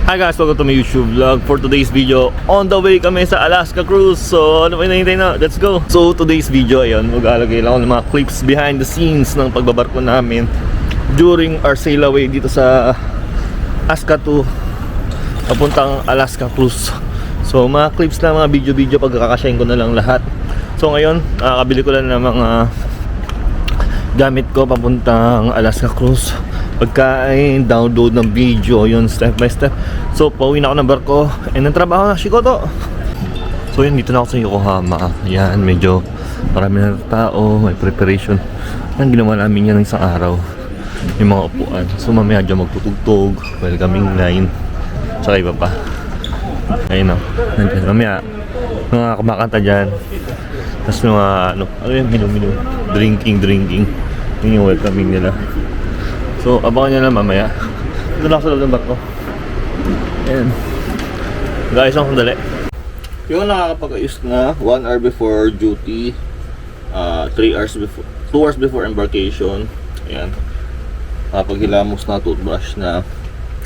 Hi guys, welcome to my YouTube vlog. For today's video, on the way kami sa Alaska Cruise. So ano pa hinahintay na? Let's go! So today's video, ayun, maglalagay lang ako ng mga clips behind the scenes ng pagbabarko namin during our sail away dito sa Alaska to papuntang Alaska Cruise. So mga clips lang, mga video-video, pagkakasyahin ko na lang lahat. So ngayon, kakabili ko lang ng mga gamit ko papuntang Alaska Cruise. Pagkain, download ng video, yun step by step. So pauwi na ako ng barko and ang trabaho na Shikoto. So yun, dito na ako sa Yokohama. Yan, medyo marami na tao, may preparation. Ang ginawa namin yan ng isang araw, yung mga upuan. So mamaya dyan magtutugtog, welcoming line, tsaka iba pa. Ayun o, nandiyan mamaya mga kumakanta dyan. Tapos mga ano yun, minu-minu, drinking. Yun yung welcoming nila. So, abangan nyo lang mamaya. Ito lang sa loob ng barko. Ayan. Guys, ang sandali. Yung nakakapag-ayos na 1 hour before duty, 3 hours before, 2 hours before embarkation. Ayan. Paghilamos na, toothbrush na.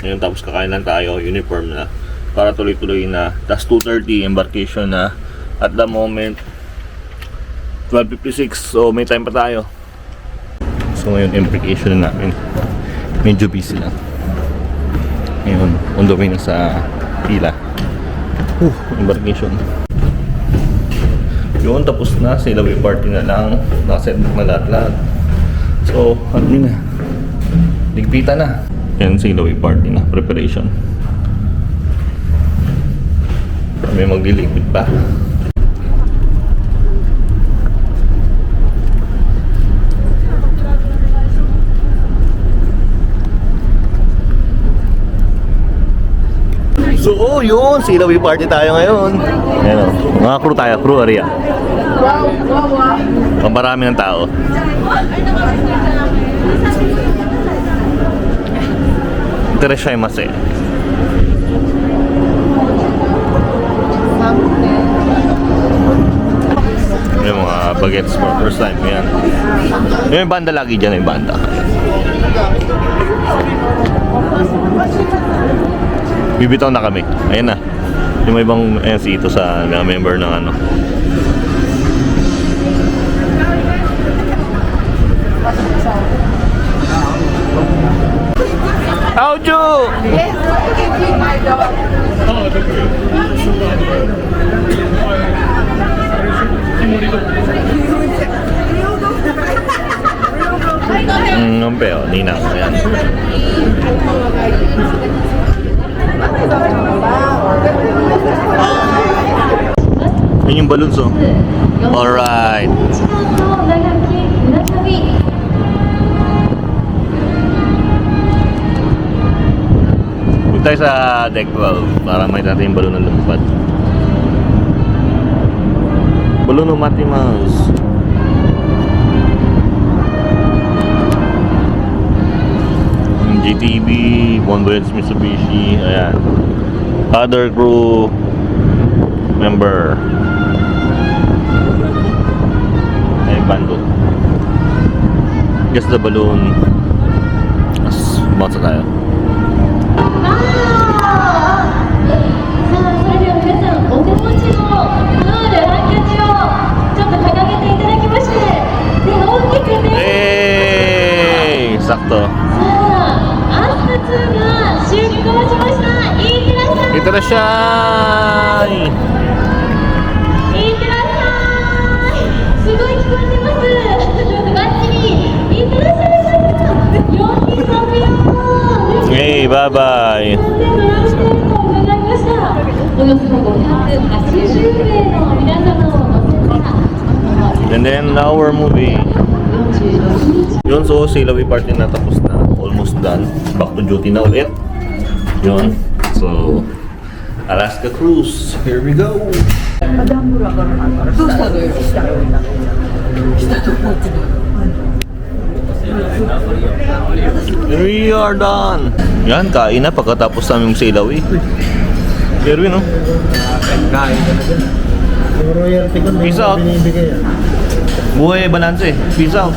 Ayan, tapos kakain lang tayo, uniform na. Para tuloy-tuloy na. Tapos 2:30 embarkation na. At the moment, 12:56. So, may time pa tayo. So ngayon, embarkation na namin. Medyo busy lang. Ngayon, on the way na sa pila. Embarkation. Yun, tapos na. Sail away party na lang. Nakaset na lahat. So, ano yun na? Ligpita na. Yan, sail away party na. Preparation. May magliligpit pa. So, yun, sail away party tayo ngayon. Ayan o, mga crew tayo, crew area. Marami ng tao. Tereshaimasu. Yung mga bagets for first time, yan. Yung banda lagi dyan, yung banda. Bibitaw na kami. Ayan na. Yung may ibang si ito sa member ng ano. Audio! Yes, you can be my dog. Ang peo, ninang. Ayan. Yun yung balloons oh. Alright. Huwag tayo sa deck 12 para may natin yung balloon na lumipad. Balloon ng Mickey Mouse. GTB, Bondoyens Mitsubishi, ayan. Other crew member. Ayan, bando. Just the balloon. Mas bangsa tayo. Hey! Sakto. Itarashay! Hey, bye-bye! And then now we're moving. Yun, so sail away party na tapos na. Almost done. Back to duty na ulit. Yun. So, Alaska Cruise. Here we go. We are done. Yan, kain na pagkatapos namin sail away. Erwin, no? Peace out. Buhay balance eh. Peace out.